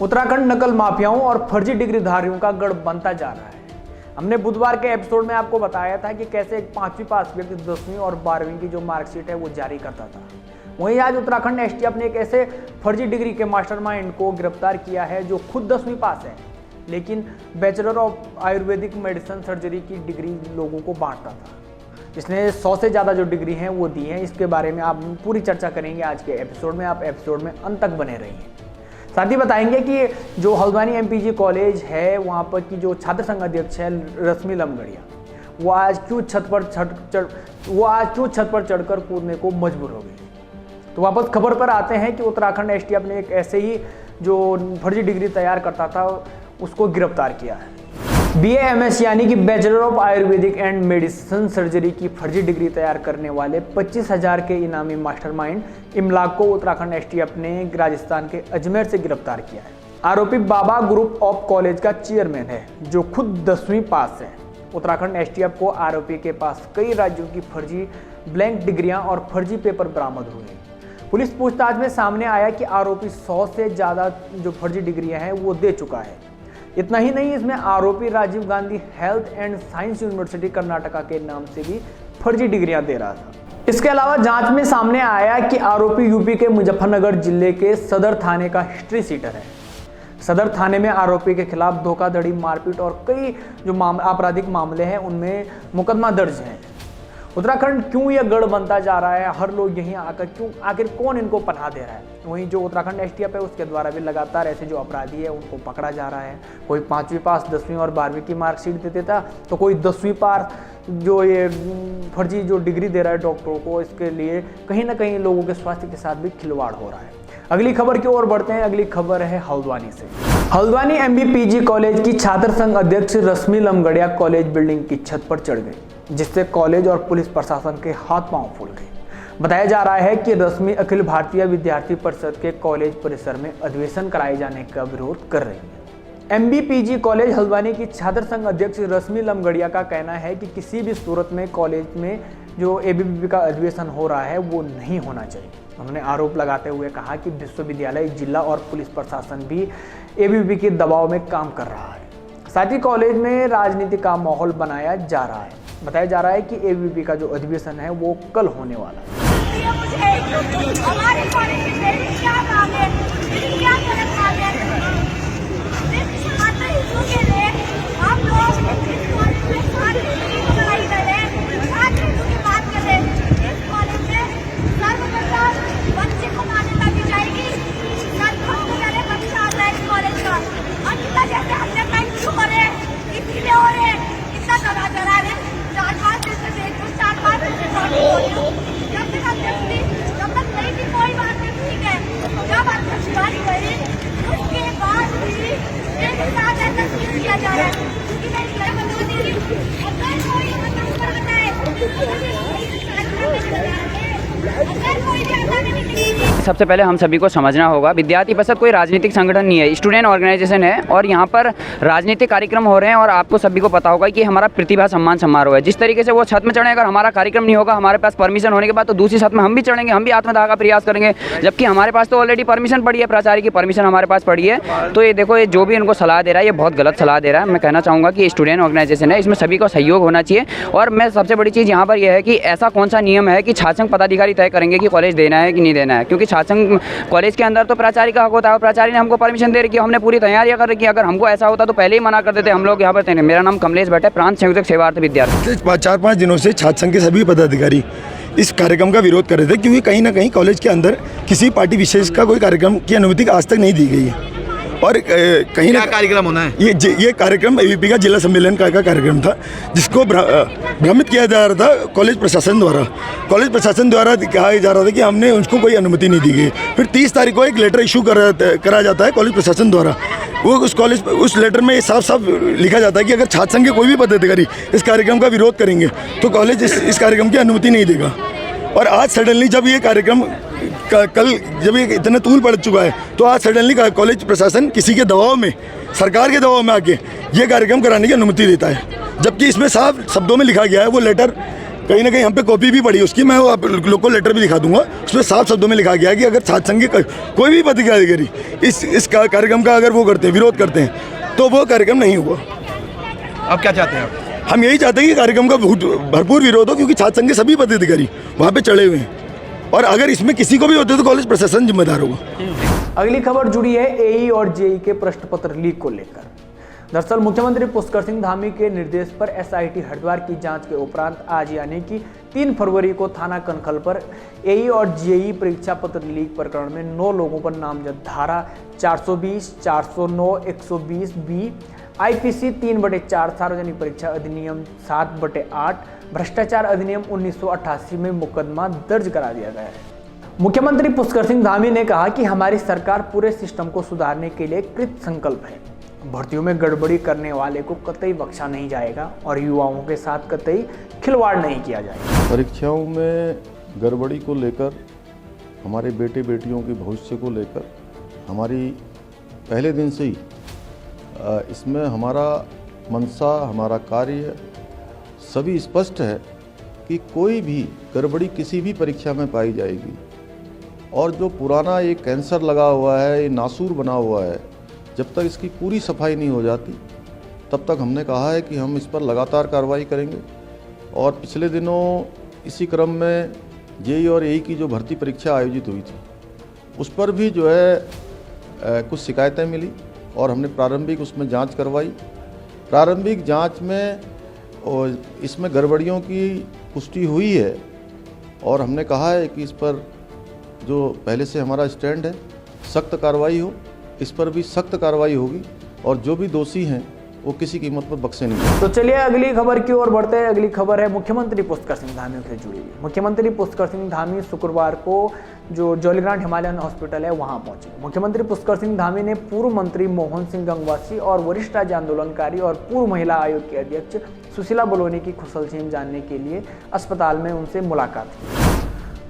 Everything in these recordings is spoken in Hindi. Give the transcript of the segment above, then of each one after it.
उत्तराखंड नकल माफियाओं और फर्जी डिग्रीधारियों का गढ़ बनता जा रहा है। हमने बुधवार के एपिसोड में आपको बताया था कि कैसे एक 5वीं पास व्यक्ति 10वीं और 12वीं की जो मार्कशीट है वो जारी करता था। वहीं आज उत्तराखंड एसटीएफ ने एक ऐसे फर्जी डिग्री के मास्टरमाइंड को गिरफ्तार किया है जो खुद 10वीं पास है, लेकिन bachelor of Ayurvedic medicine surgery की डिग्री लोगों को बांटता था। इसने 100 से ज़्यादा जो डिग्री हैं वो दी हैं। इसके बारे में आप पूरी चर्चा करेंगे आज के एपिसोड में। आप एपिसोड में अंत तक बने रहिए। साथ ही बताएंगे कि जो हल्द्वानी एमपीजी कॉलेज है वहाँ पर की जो छात्र संघ अध्यक्ष है रश्मि लमगड़िया, वो आज क्यों छत पर चढ़कर कूदने को मजबूर हो गई। तो वापस खबर पर आते हैं कि उत्तराखंड एसटीएफ ने एक ऐसे ही जो फर्जी डिग्री तैयार करता था उसको गिरफ्तार किया है। BAMS यानी कि bachelor of Ayurvedic and medicine surgery की फर्जी डिग्री तैयार करने वाले 25,000 के इनामी मास्टरमाइंड इमलाक को उत्तराखंड एसटीएफ ने राजस्थान के अजमेर से गिरफ्तार किया है। आरोपी बाबा ग्रुप ऑफ कॉलेज का चेयरमैन है जो खुद 10वीं पास है। उत्तराखंड एसटीएफ को आरोपी के पास कई राज्यों की फर्जी ब्लैंक डिग्रियां और फर्जी पेपर बरामद हुए। पुलिस पूछताछ में सामने आया कि आरोपी 100 से ज़्यादा जो फर्जी डिग्रियां हैं वो दे चुका है। इतना ही नहीं, इसमें आरोपी Rajiv Gandhi Health and Science University Karnataka के नाम से भी फर्जी डिग्रियां दे रहा था। इसके अलावा जांच में सामने आया कि आरोपी यूपी के मुजफ्फरनगर जिले के सदर थाने का हिस्ट्री सीटर है। सदर थाने में आरोपी के खिलाफ धोखाधड़ी, मारपीट और कई जो आपराधिक मामले हैं उनमें मुकदमा दर्ज है। उत्तराखंड क्यों यह गढ़ बनता जा रहा है, हर लोग यहीं आकर क्यों, आखिर कौन इनको पनाह दे रहा है। वहीं जो उत्तराखंड एसटीएफ है उसके द्वारा भी लगातार ऐसे जो अपराधी है उनको पकड़ा जा रहा है। कोई 5वीं पास 10वीं और 12वीं की मार्कशीट दे देता, तो कोई 10वीं पास जो ये फर्जी जो डिग्री दे रहा है डॉक्टरों को। इसके लिए कहीं ना कहीं लोगों के स्वास्थ्य के साथ भी खिलवाड़ हो रहा है। अगली खबर की ओर बढ़ते हैं। अगली खबर है हल्द्वानी से। हल्द्वानी MBPG कॉलेज की छात्र संघ अध्यक्ष रश्मि लमगड़िया कॉलेज बिल्डिंग की छत पर चढ़ गई, जिससे कॉलेज और पुलिस प्रशासन के हाथ पांव फूल गए। बताया जा रहा है कि रश्मि अखिल भारतीय विद्यार्थी परिषद के कॉलेज परिसर में अधिवेशन कराए जाने का विरोध कर रही है। MBPG कॉलेज हल्द्वानी की छात्र संघ अध्यक्ष रश्मि लमगड़िया का कहना है कि किसी भी सूरत में कॉलेज में जो ABVP का अधिवेशन हो रहा है वो नहीं होना चाहिए। उन्होंने आरोप लगाते हुए कहा कि विश्वविद्यालय, जिला और पुलिस प्रशासन भी ABVP के दबाव में काम कर रहा है। साथ ही कॉलेज में राजनीति का माहौल बनाया जा रहा है। बताया जा रहा है कि ABVP का जो अधिवेशन है वो कल होने वाला है। सबसे पहले हम सभी को समझना होगा, विद्यार्थी परिषद कोई राजनीतिक संगठन नहीं है, स्टूडेंट ऑर्गेनाइजेशन है और यहाँ पर राजनीतिक कार्यक्रम हो रहे हैं। और आपको सभी को पता होगा कि हमारा प्रतिभा सम्मान समारोह है। जिस तरीके से वो छत में चढ़े, अगर हमारा कार्यक्रम नहीं होगा हमारे पास परमिशन होने के बाद, तो दूसरी छत में हम भी चढ़ेंगे, हम भी आत्मदाह का प्रयास करेंगे। जबकि हमारे पास तो ऑलरेडी परमिशन पड़ी है, प्राचार्य की परमिशन हमारे पास पड़ी है। तो ये देखो, ये जो भी इनको सलाह दे रहा है ये बहुत गलत सलाह दे रहा है। मैं कहना चाहूँगा कि स्टूडेंट ऑर्गेनाइजेशन है, इसमें सभी को सहयोग होना चाहिए। और मैं सबसे बड़ी चीज़ यहाँ पर यह है कि ऐसा कौन सा नियम है कि छात्र संघ पदाधिकारी तय करेंगे कि कॉलेज देना है कि नहीं देना है। क्योंकि छात्र संघ कॉलेज के अंदर तो प्राचार्य का हक होता है और प्राचार्य ने हमको परमिशन दे रखी है, हमने पूरी तैयारियां कर रखी है। अगर हमको ऐसा होता तो पहले ही मना कर देते हम लोग यहाँ पर। मेरा नाम कमलेश भट्ट है, प्रांत संयोजक सेवार्थ विद्यार्थी। 4-5 दिनों से छात्र संघ के सभी पदाधिकारी इस कार्यक्रम का विरोध कर रहे थे, क्योंकि कहीं ना कहीं कॉलेज के अंदर किसी पार्टी विशेष का कोई कार्यक्रम की अनुमति आज तक नहीं दी गई है। और कहीं ना कार्यक्रम होना है, ये कार्यक्रम ABVP का जिला सम्मेलन का कार्यक्रम था, जिसको भ्रमित किया जा रहा था कॉलेज प्रशासन द्वारा। कॉलेज प्रशासन द्वारा कहा जा रहा था कि हमने उसको कोई अनुमति नहीं दी गई। फिर 30 तारीख को एक लेटर इशू करा जाता है कॉलेज प्रशासन द्वारा। वो उस लेटर में साफ साफ लिखा जाता है कि अगर छात्र संघ के कोई भी पदाधिकारी इस कार्यक्रम का विरोध करेंगे तो कॉलेज इस कार्यक्रम की अनुमति नहीं देगा। और आज सडनली जब ये कार्यक्रम कल जब ये इतना तूल पड़ चुका है, तो आज सडनली कॉलेज प्रशासन किसी के दबाव में, सरकार के दबाव में आके ये कार्यक्रम कराने की अनुमति देता है। जबकि इसमें साफ शब्दों में लिखा गया है, वो लेटर कहीं ना कहीं हम पे कॉपी भी पड़ी उसकी, मैं वो आप लोग को लेटर भी दिखा दूंगा। उसमें साफ शब्दों में लिखा गया है कि अगर छात्र संघ के कोई भी पदाधिकारी इस कार्यक्रम का अगर वो करते हैं, विरोध करते हैं, तो वो कार्यक्रम नहीं हुआ। अब क्या चाहते हैं आप? हम यही चाहते हैं कि कार्यक्रम का भरपूर विरोध हो, क्योंकि छात्र संघ के सभी पदाधिकारी वहाँ पे चढ़े हुए हैं, और अगर इसमें किसी को भी होते तो कॉलेज प्रशासन जिम्मेदार होगा। अगली खबर जुड़ी है एई और जेई के प्रश्न पत्र लीक को लेकर। दरअसल मुख्यमंत्री पुष्कर सिंह धामी के निर्देश पर एसआईटी हरिद्वार की जांच के उपरांत आज यानी कि 3 फरवरी को थाना कनखल पर एई और जेई परीक्षा पत्र लीक प्रकरण में 9 लोगों पर नामजद धारा 420, 409, 120 बी, आईपीसी 3/4 सार्वजनिक परीक्षा अधिनियम 7/8, भ्रष्टाचार अधिनियम 1988 में मुकदमा दर्ज करा दिया गया है। मुख्यमंत्री पुष्कर सिंह धामी ने कहा कि हमारी सरकार पूरे सिस्टम को सुधारने के लिए कृत संकल्प है। भर्तियों में गड़बड़ी करने वाले को कतई बख्शा नहीं जाएगा और युवाओं के साथ कतई खिलवाड़ नहीं किया जाएगा। परीक्षाओं में गड़बड़ी को लेकर, हमारे बेटे बेटियों के भविष्य को लेकर हमारी पहले दिन से ही इसमें हमारा मंशा, हमारा कार्य सभी स्पष्ट है कि कोई भी गड़बड़ी किसी भी परीक्षा में पाई जाएगी। और जो पुराना ये कैंसर लगा हुआ है, ये नासूर बना हुआ है, जब तक इसकी पूरी सफाई नहीं हो जाती तब तक हमने कहा है कि हम इस पर लगातार कार्रवाई करेंगे। और पिछले दिनों इसी क्रम में जेई और एई की जो भर्ती परीक्षा आयोजित हुई थी उस पर भी जो है कुछ शिकायतें मिली और हमने प्रारंभिक उसमें जांच करवाई। प्रारंभिक जांच में और इसमें गड़बड़ियों की पुष्टि हुई है और हमने कहा है कि इस पर जो पहले से हमारा स्टैंड है सख्त कार्रवाई हो, इस पर भी सख्त कार्रवाई होगी और जो भी दोषी हैं वो किसी कीमत पर बख्शे नहीं। तो चलिए अगली खबर की ओर बढ़ते हैं। अगली खबर है मुख्यमंत्री पुष्कर सिंह धामी से जुड़ी हुई। मुख्यमंत्री पुष्कर सिंह धामी शुक्रवार को जो जॉलीग्रांट हिमालयन हॉस्पिटल है वहां पहुंचे। मुख्यमंत्री पुष्कर सिंह धामी ने पूर्व मंत्री मोहन सिंह गंगवासी और वरिष्ठ राज्य आंदोलनकारी और पूर्व महिला आयोग की अध्यक्ष सुशीला बलोनी की कुशलक्षेम जानने के लिए अस्पताल में उनसे मुलाकात की।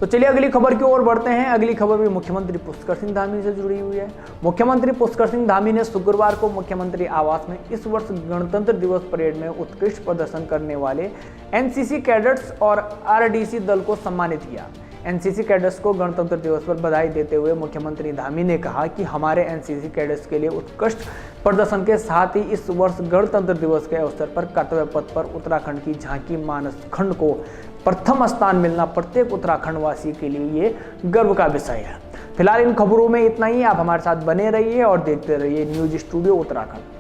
तो चलिए अगली खबर की ओर बढ़ते हैं। अगली खबर भी मुख्यमंत्री पुष्कर सिंह धामी से जुड़ी हुई है। मुख्यमंत्री पुष्कर सिंह धामी ने शुक्रवार को मुख्यमंत्री आवास में इस वर्ष गणतंत्र दिवस परेड में उत्कृष्ट प्रदर्शन करने वाले एनसीसी कैडेट्स और आरडीसी दल को सम्मानित किया। एनसीसी कैडेट्स को गणतंत्र दिवस पर बधाई देते हुए मुख्यमंत्री धामी ने कहा कि हमारे एनसीसी कैडेट्स के लिए उत्कृष्ट प्रदर्शन के साथ ही इस वर्ष गणतंत्र दिवस के अवसर पर कर्तव्य पथ पर उत्तराखंड की झांकी मानस खंड को प्रथम स्थान मिलना प्रत्येक उत्तराखंड वासी के लिए ये गर्व का विषय है। फिलहाल इन खबरों में इतना ही। आप हमारे साथ बने रहिए और देखते रहिए न्यूज स्टूडियो उत्तराखंड।